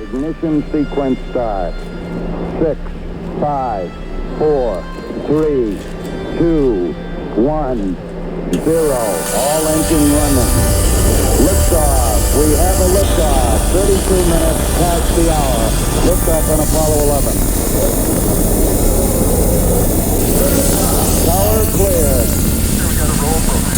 Ignition sequence start. 6, 5, 4, 3, 2, 1, 0. All engine running. Liftoff. We have a liftoff. 32 minutes past the hour. Liftoff on Apollo 11. Tower cleared. We got a roll program.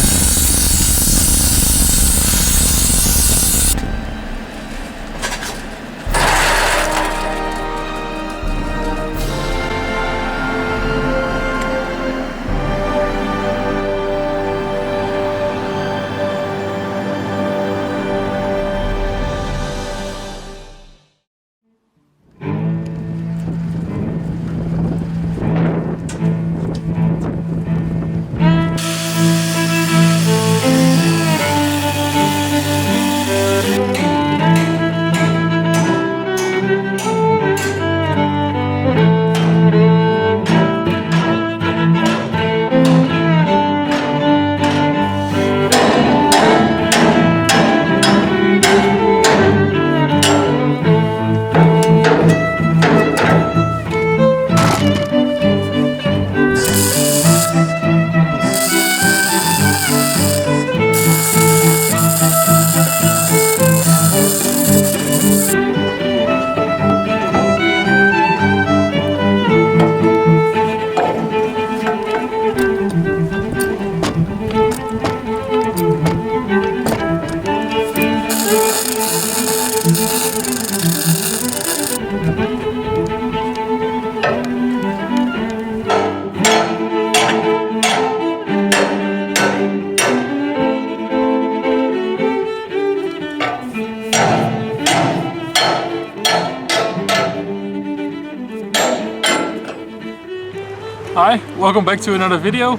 Hi, welcome back to another video.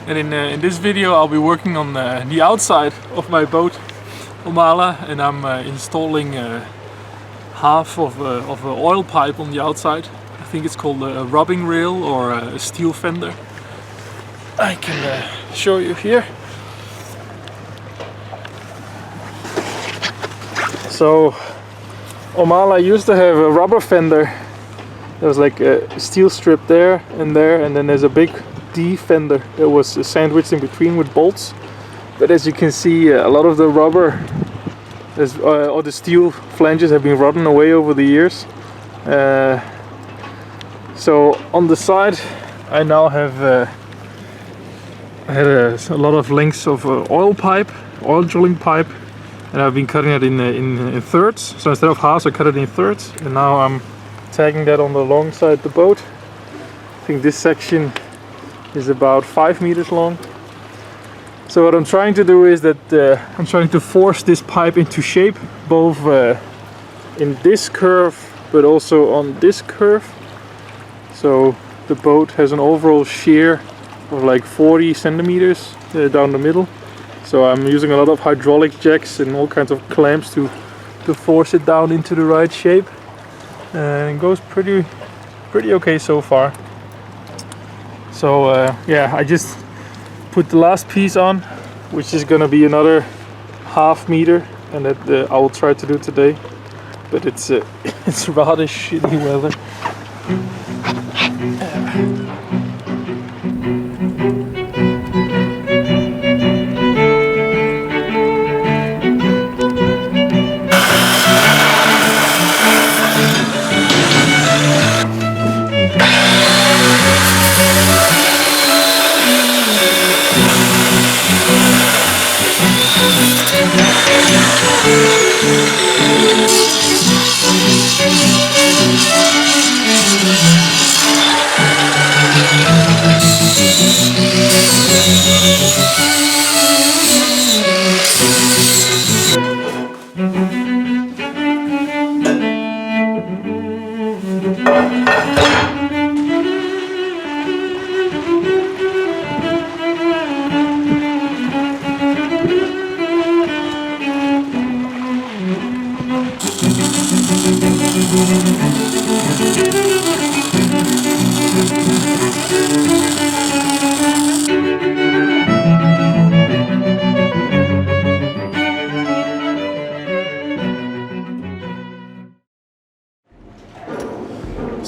And in this video I'll be working on the outside of my boat Omala, and I'm installing half of an oil pipe on the outside. I think it's called a rubbing rail or a steel fender. I can show you here. So Omala used to have a rubber fender. There was like a steel strip there, and then there's a big D fender that was sandwiched in between with bolts. But as you can see, a lot of the rubber or the steel flanges have been rotten away over the years. So on the side I now have a lot of lengths of oil drilling pipe, and I've been cutting it in thirds. So instead of halves I cut it in thirds, and now I'm tagging that on the long side of the boat. I think this section is about 5 meters long. So what I'm trying to do is that I'm trying to force this pipe into shape, both in this curve but also on this curve. So the boat has an overall shear of like 40 centimeters down the middle. So I'm using a lot of hydraulic jacks and all kinds of clamps to force it down into the right shape. And it goes pretty okay so far. So yeah, I just put the last piece on, which is gonna be another half meter, and that I will try to do today. But it's it's rather shitty weather.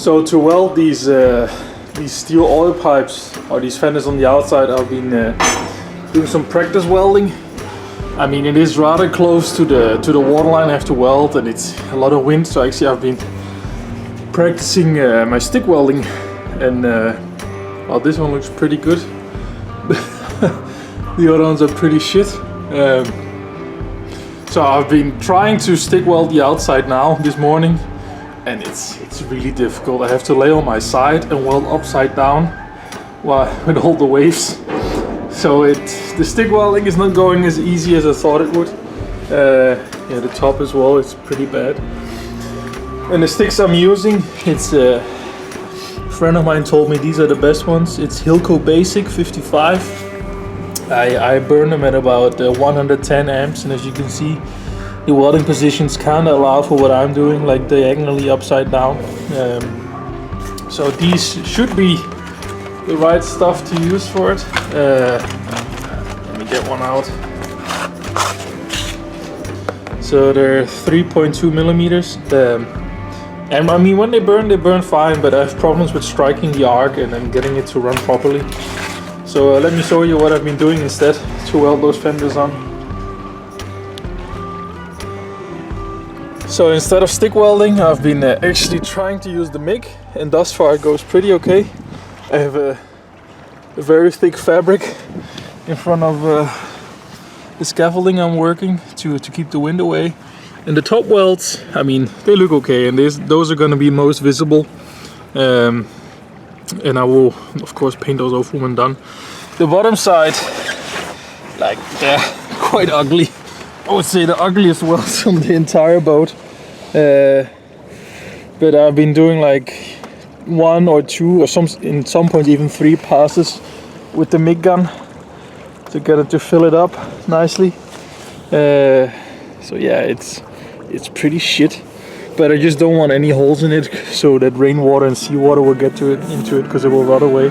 So to weld these steel oil pipes or these fenders on the outside, I've been doing some practice welding. I mean, it is rather close to the waterline I have to weld, and it's a lot of wind. So actually, I've been practicing my stick welding, and well, this one looks pretty good. The other ones are pretty shit. So I've been trying to stick weld the outside now this morning, and it's really difficult. I have to lay on my side and weld upside down with all the waves. So the stick welding is not going as easy as I thought it would. Yeah, the top as well, it's pretty bad. And the sticks I'm using, it's a friend of mine told me these are the best ones. It's Hilco Basic 55. I burn them at about 110 amps, and as you can see, the welding positions kind of allow for what I'm doing, like diagonally upside down. So these should be the right stuff to use for it. Let me get one out. So they're 3.2 millimeters. And I mean, when they burn fine, but I have problems with striking the arc and then getting it to run properly. So let me show you what I've been doing instead to weld those fenders on. So instead of stick welding, I've been actually trying to use the MIG, and thus far it goes pretty okay. I have a very thick fabric in front of the scaffolding I'm working to keep the wind away. And the top welds, I mean, they look okay, and those are going to be most visible. And I will, of course, paint those over when done. The bottom side, like, they're quite ugly. I would say the ugliest welds on the entire boat. But I've been doing like 1 or 2 or in some points even 3 passes with the MIG gun to get it to fill it up nicely. So yeah, it's pretty shit. But I just don't want any holes in it so that rainwater and seawater will get into it because it will rot away.